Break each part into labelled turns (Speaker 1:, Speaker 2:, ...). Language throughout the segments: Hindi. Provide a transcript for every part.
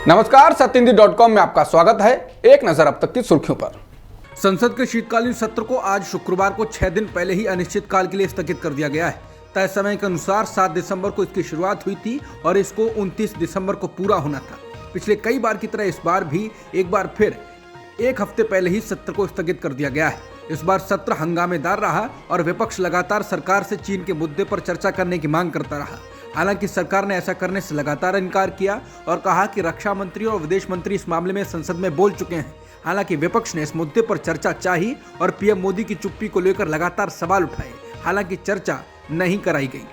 Speaker 1: नमस्कार, सत्येंद्र.com में आपका स्वागत है। एक नजर अब तक की सुर्खियों पर। संसद के शीतकालीन सत्र को आज शुक्रवार को 6 दिन पहले ही अनिश्चितकाल के लिए स्थगित कर दिया गया है। तय समय के अनुसार 7 दिसंबर को इसकी शुरुआत हुई थी और इसको 29 दिसंबर को पूरा होना था। पिछले कई बार की तरह इस बार भी एक बार फिर एक हफ्ते पहले ही सत्र को स्थगित कर दिया गया है। इस बार सत्र हंगामेदार रहा और विपक्ष लगातार सरकार से चीन के मुद्दे पर चर्चा करने की मांग करता रहा। हालांकि सरकार ने ऐसा करने से लगातार इनकार किया और कहा कि रक्षा मंत्री और विदेश मंत्री इस मामले में संसद में बोल चुके हैं। हालांकि विपक्ष ने इस मुद्दे पर चर्चा चाही और पीएम मोदी की चुप्पी को लेकर लगातार सवाल उठाए। हालांकि चर्चा नहीं कराई गई।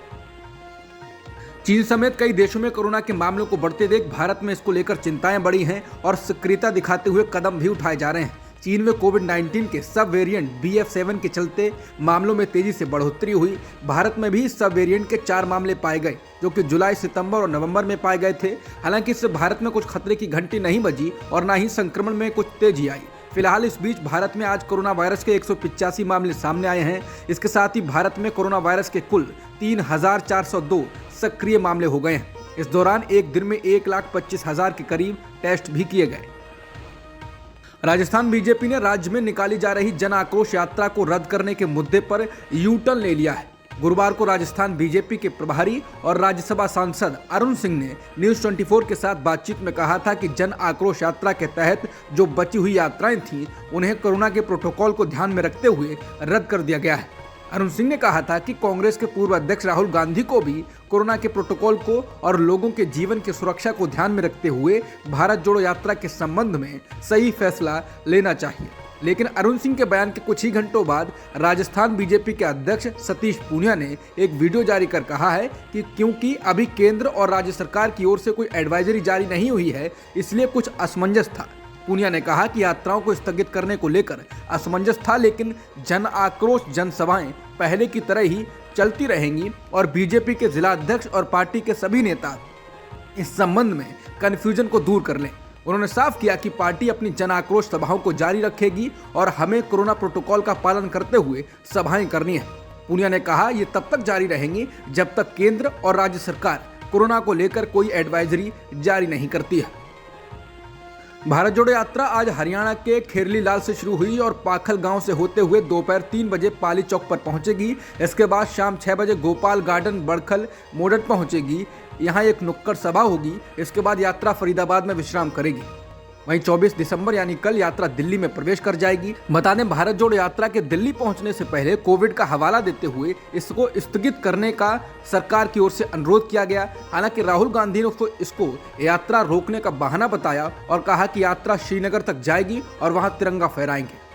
Speaker 1: चीन समेत कई देशों में कोरोना के मामलों को बढ़ते देख भारत में इसको लेकर चिंताएं बढ़ी हैं और सक्रियता दिखाते हुए कदम भी उठाए जा रहे हैं। चीन में कोविड-19 के सब वेरिएंट BF7 के चलते मामलों में तेजी से बढ़ोतरी हुई। भारत में भी सब वेरिएंट के 4 मामले पाए गए, जो कि जुलाई, सितंबर और नवंबर में पाए गए थे। हालांकि इससे भारत में कुछ खतरे की घंटी नहीं बजी और न ही संक्रमण में कुछ तेजी आई। फिलहाल इस बीच भारत में आज कोरोना वायरस के 185 मामले सामने आए हैं। इसके साथ ही भारत में कोरोना वायरस के कुल 3,402 सक्रिय मामले हो गए हैं। इस दौरान एक दिन में 1,25,000 के करीब टेस्ट भी किए गए। राजस्थान बीजेपी ने राज्य में निकाली जा रही जन आक्रोश यात्रा को रद्द करने के मुद्दे पर यू-टर्न ले लिया है। गुरुवार को राजस्थान बीजेपी के प्रभारी और राज्यसभा सांसद अरुण सिंह ने न्यूज 24 के साथ बातचीत में कहा था कि जन आक्रोश यात्रा के तहत जो बची हुई यात्राएं थीं, उन्हें कोरोना के प्रोटोकॉल को ध्यान में रखते हुए रद्द कर दिया गया है। अरुण सिंह ने कहा था कि कांग्रेस के पूर्व अध्यक्ष राहुल गांधी को भी कोरोना के प्रोटोकॉल को और लोगों के जीवन की सुरक्षा को ध्यान में रखते हुए भारत जोड़ो यात्रा के संबंध में सही फैसला लेना चाहिए। लेकिन अरुण सिंह के बयान के कुछ ही घंटों बाद राजस्थान बीजेपी के अध्यक्ष सतीश पूनिया ने एक वीडियो जारी कर कहा है कि क्योंकि अभी केंद्र और राज्य सरकार की ओर से कोई एडवाइजरी जारी नहीं हुई है, इसलिए कुछ असमंजस था। पूनिया ने कहा कि यात्राओं को स्थगित करने को लेकर असमंजस था, लेकिन जन आक्रोश जनसभाएं पहले की तरह ही चलती रहेंगी और बीजेपी के जिला अध्यक्ष और पार्टी के सभी नेता इस संबंध में कन्फ्यूजन को दूर कर लें। उन्होंने साफ किया कि पार्टी अपनी जन आक्रोश सभाओं को जारी रखेगी और हमें कोरोना प्रोटोकॉल का पालन करते हुए सभाएं करनी है। पूनिया ने कहा ये तब तक जारी रहेंगी जब तक केंद्र और राज्य सरकार कोरोना को लेकर कोई एडवाइजरी जारी नहीं करती है। भारत जोड़ो यात्रा आज हरियाणा के खेरली लाल से शुरू हुई और पाखल गांव से होते हुए दोपहर 3 बजे पाली चौक पर पहुंचेगी। इसके बाद शाम 6 बजे गोपाल गार्डन बड़खल मोडट पहुंचेगी। यहां एक नुक्कड़ सभा होगी। इसके बाद यात्रा फरीदाबाद में विश्राम करेगी। वहीं 24 दिसंबर यानी कल यात्रा दिल्ली में प्रवेश कर जाएगी। बता दें, भारत जोड़ो यात्रा के दिल्ली पहुंचने से पहले कोविड का हवाला देते हुए इसको स्थगित करने का सरकार की ओर से अनुरोध किया गया। हालांकि राहुल गांधी ने इसको यात्रा रोकने का बहाना बताया और कहा कि यात्रा श्रीनगर तक जाएगी और वहां तिरंगा फहराएंगे।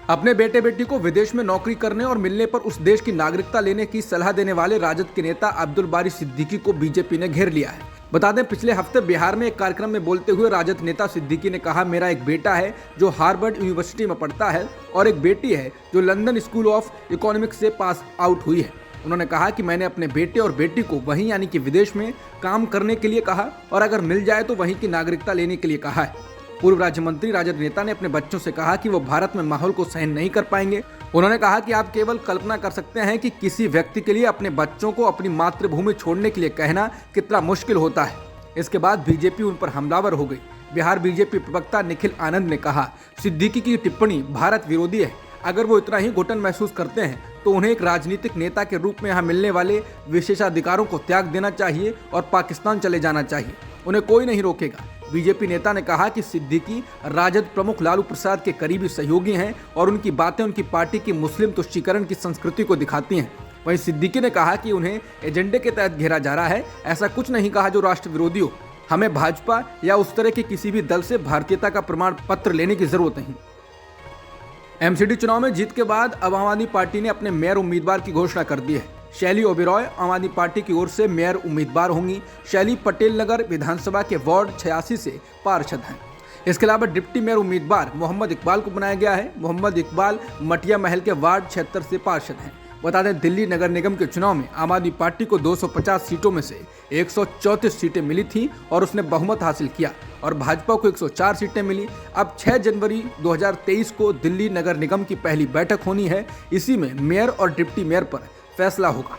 Speaker 1: अपने बेटे बेटी को विदेश में नौकरी करने और मिलने पर उस देश की नागरिकता लेने की सलाह देने वाले राजद के नेता अब्दुल बारी सिद्दीकी को बीजेपी ने घेर लिया है। बता दें, पिछले हफ्ते बिहार में एक कार्यक्रम में बोलते हुए राजद नेता सिद्दीकी ने कहा, मेरा एक बेटा है जो हार्वर्ड यूनिवर्सिटी में पढ़ता है और एक बेटी है जो लंदन स्कूल ऑफ इकोनॉमिक्स से पास आउट हुई है। उन्होंने कहा कि मैंने अपने बेटे और बेटी को वहीं यानी कि विदेश में काम करने के लिए कहा और अगर मिल जाए तो वहीं की नागरिकता लेने के लिए कहा है। पूर्व राज्य मंत्री राजद नेता ने अपने बच्चों से कहा कि वो भारत में माहौल को सहन नहीं कर पाएंगे। उन्होंने कहा कि आप केवल कल्पना कर सकते हैं कि किसी व्यक्ति के लिए अपने बच्चों को अपनी मातृभूमि छोड़ने के लिए कहना कितना मुश्किल होता है। इसके बाद बीजेपी उन पर हमलावर हो गई। बिहार बीजेपी प्रवक्ता निखिल आनंद ने कहा, सिद्दीकी की टिप्पणी भारत विरोधी है। अगर वो इतना ही घुटन महसूस करते हैं तो उन्हें एक राजनीतिक नेता के रूप में यहाँ मिलने वाले विशेषाधिकारों को त्याग देना चाहिए और पाकिस्तान चले जाना चाहिए। उन्हें कोई नहीं रोकेगा। बीजेपी नेता ने कहा कि सिद्दीकी राजद प्रमुख लालू प्रसाद के करीबी सहयोगी हैं और उनकी बातें उनकी पार्टी की मुस्लिम तुष्टीकरण की संस्कृति को दिखाती हैं। वहीं सिद्दीकी ने कहा कि उन्हें एजेंडे के तहत घेरा जा रहा है। ऐसा कुछ नहीं कहा जो राष्ट्र विरोधी हो। हमें भाजपा या उस तरह के किसी भी दल से भारतीयता का प्रमाण पत्र लेने की जरूरत नहीं। एमसीडी चुनाव में जीत के बाद अब आम आदमी पार्टी ने अपने मेयर उम्मीदवार की घोषणा कर दी है। शैली ओबेरॉय आम आदमी पार्टी की ओर से मेयर उम्मीदवार होंगी। शैली पटेल नगर विधानसभा के वार्ड 86 से पार्षद हैं। इसके अलावा डिप्टी मेयर उम्मीदवार मोहम्मद इकबाल को बनाया गया है। मोहम्मद इकबाल मटिया महल के वार्ड 76 से पार्षद हैं। बता दें, दिल्ली नगर निगम के चुनाव में आम आदमी पार्टी को 250 सीटों में से 134 सीटें मिली थी और उसने बहुमत हासिल किया और भाजपा को 104 सीटें मिली। अब 6 जनवरी 2023 को दिल्ली नगर निगम की पहली बैठक होनी है। इसी में मेयर और डिप्टी मेयर पर फैसला होगा।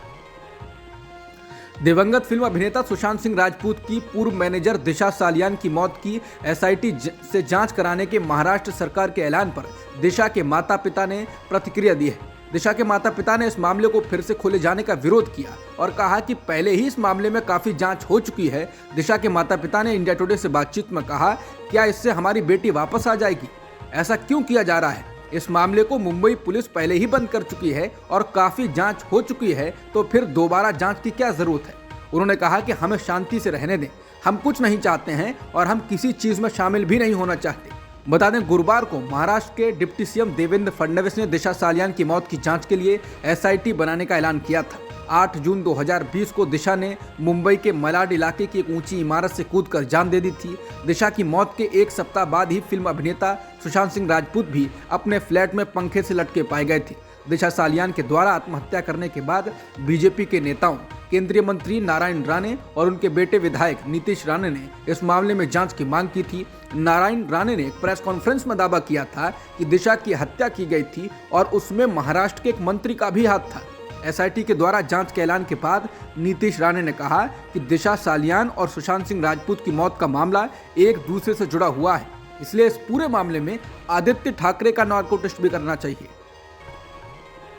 Speaker 1: दिवंगत फिल्म अभिनेता सुशांत सिंह राजपूत की पूर्व मैनेजर दिशा सालियान की मौत की एसआईटी से जांच कराने के महाराष्ट्र सरकार के ऐलान पर दिशा के माता पिता ने प्रतिक्रिया दी है। दिशा के माता पिता ने इस मामले को फिर से खोले जाने का विरोध किया और कहा कि पहले ही इस मामले में काफी जांच हो चुकी है। दिशा के माता पिता ने इंडिया टुडे से बातचीत में कहा, क्या इससे हमारी बेटी वापस आ जाएगी? ऐसा क्यों किया जा रहा है? इस मामले को मुंबई पुलिस पहले ही बंद कर चुकी है और काफी जांच हो चुकी है, तो फिर दोबारा जांच की क्या जरूरत है? उन्होंने कहा कि हमें शांति से रहने दें, हम कुछ नहीं चाहते हैं और हम किसी चीज में शामिल भी नहीं होना चाहते। बता दें, गुरुवार को महाराष्ट्र के डिप्टी सीएम देवेंद्र फडणवीस ने दिशा सालियान की मौत की जांच के लिए एसआईटी बनाने का ऐलान किया था। 8 जून 2020 को दिशा ने मुंबई के मलाड इलाके की एक ऊंची इमारत से कूदकर जान दे दी थी। दिशा की मौत के एक सप्ताह बाद ही फिल्म अभिनेता सुशांत सिंह राजपूत भी अपने फ्लैट में पंखे से लटके पाए गए थे। दिशा सालियान के द्वारा आत्महत्या करने के बाद बीजेपी के नेताओं, केंद्रीय मंत्री नारायण राणे और उनके बेटे विधायक नीतीश राणे ने इस मामले में जांच की मांग की थी। नारायण राणे ने एक प्रेस कॉन्फ्रेंस में दावा किया था कि दिशा की हत्या की गई थी और उसमें महाराष्ट्र के एक मंत्री का भी हाथ था। एसआईटी के द्वारा जांच के ऐलान के बाद नीतीश राणे ने कहा कि दिशा सालियान और सुशांत सिंह राजपूत की मौत का मामला एक दूसरे से जुड़ा हुआ है, इसलिए इस पूरे मामले में आदित्य ठाकरे का नार्को टेस्ट भी करना चाहिए।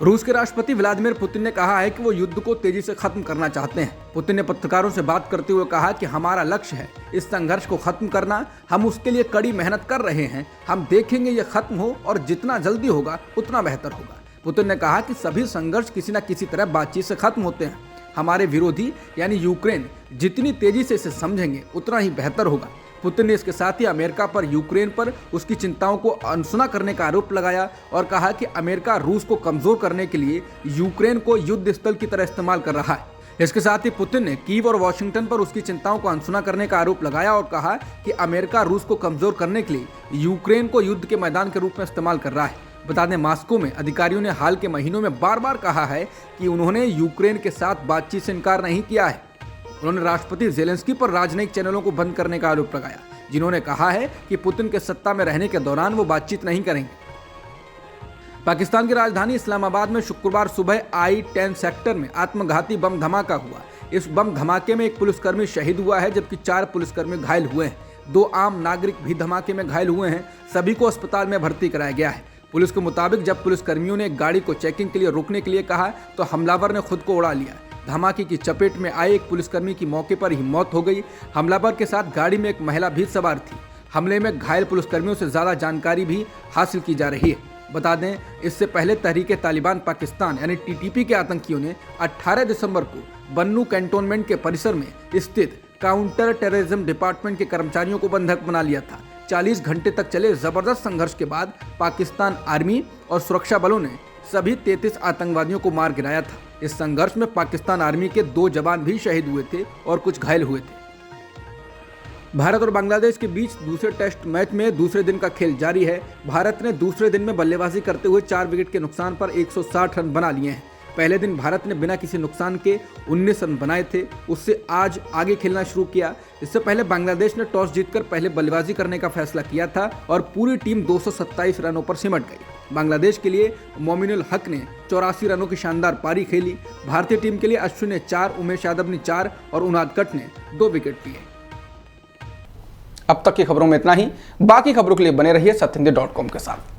Speaker 1: रूस के राष्ट्रपति व्लादिमीर पुतिन ने कहा है कि वो युद्ध को तेजी से खत्म करना चाहते हैं। पुतिन ने पत्रकारों से बात करते हुए कहा कि हमारा लक्ष्य है इस संघर्ष को खत्म करना, हम उसके लिए कड़ी मेहनत कर रहे हैं, हम देखेंगे ये खत्म हो और जितना जल्दी होगा उतना बेहतर होगा। पुतिन ने कहा कि सभी संघर्ष किसी न किसी तरह बातचीत से खत्म होते हैं। हमारे विरोधी यानी यूक्रेन जितनी तेजी से इसे समझेंगे उतना ही बेहतर होगा। पुतिन ने इसके साथ ही अमेरिका पर यूक्रेन पर उसकी चिंताओं को अनसुना करने का आरोप लगाया और कहा कि अमेरिका रूस को कमजोर करने के लिए यूक्रेन को युद्ध स्थल की तरह इस्तेमाल कर रहा है। इसके साथ ही पुतिन ने कीव और वॉशिंगटन पर उसकी चिंताओं को अनसुना करने का आरोप लगाया और कहा कि अमेरिका रूस को कमजोर करने के लिए यूक्रेन को युद्ध के मैदान के रूप में इस्तेमाल कर रहा है। बता दें, मॉस्को में अधिकारियों ने हाल के महीनों में बार बार कहा है कि उन्होंने यूक्रेन के साथ बातचीत से इनकार नहीं किया है। उन्होंने राष्ट्रपति जेलेंस्की पर राजनयिक चैनलों को बंद करने का आरोप लगाया, जिन्होंने कहा है कि पुतिन के सत्ता में रहने के दौरान वो बातचीत नहीं करेंगे। पाकिस्तान की राजधानी इस्लामाबाद में शुक्रवार सुबह I-10 सेक्टर में आत्मघाती बम धमाका हुआ। इस बम धमाके में एक पुलिसकर्मी शहीद हुआ है, जबकि 4 पुलिसकर्मी घायल हुए हैं। 2 आम नागरिक भी धमाके में घायल हुए हैं। सभी को अस्पताल में भर्ती कराया गया है। पुलिस के मुताबिक जब पुलिसकर्मियों ने गाड़ी को चेकिंग के लिए रोकने के लिए कहा तो हमलावर ने खुद को उड़ा लिया। धमाके की चपेट में आए एक पुलिसकर्मी की मौके पर ही मौत हो गई। हमलावर के साथ गाड़ी में एक महिला भी सवार थी। हमले में घायल पुलिसकर्मियों से ज्यादा जानकारी भी हासिल की जा रही है। बता दें, इससे पहले तहरीके तालिबान पाकिस्तान यानी TTP के आतंकियों ने 18 दिसंबर को बन्नू कैंटोनमेंट के परिसर में स्थित काउंटर टेररिज्म डिपार्टमेंट के कर्मचारियों को बंधक बना लिया था। 40 घंटे तक चले जबरदस्त संघर्ष के बाद पाकिस्तान आर्मी और सुरक्षा बलों ने सभी 33 आतंकवादियों को मार गिराया था। इस संघर्ष में पाकिस्तान आर्मी के 2 जवान भी शहीद हुए थे और कुछ घायल हुए थे। भारत और बांग्लादेश के बीच दूसरे टेस्ट मैच में दूसरे दिन का खेल जारी है। भारत ने दूसरे दिन में बल्लेबाजी करते हुए 4 विकेट के नुकसान पर 160 रन बना लिए हैं। पहले दिन भारत ने बिना किसी नुकसान के 19 रन बनाए थे, उससे आज आगे खेलना शुरू किया। इससे पहले बांग्लादेश ने टॉस जीतकर पहले बल्लेबाजी करने का फैसला किया था और पूरी टीम 227 रनों पर सिमट गई। बांग्लादेश के लिए मोमिनुल हक ने 84 रनों की शानदार पारी खेली। भारतीय टीम के लिए अश्विन ने 4, उमेश यादव ने 4 और उनादकट ने 2 विकेट लिए।
Speaker 2: अब तक की खबरों में इतना ही। बाकी खबरों के लिए बने रहिए सत्येंद्र.com के साथ।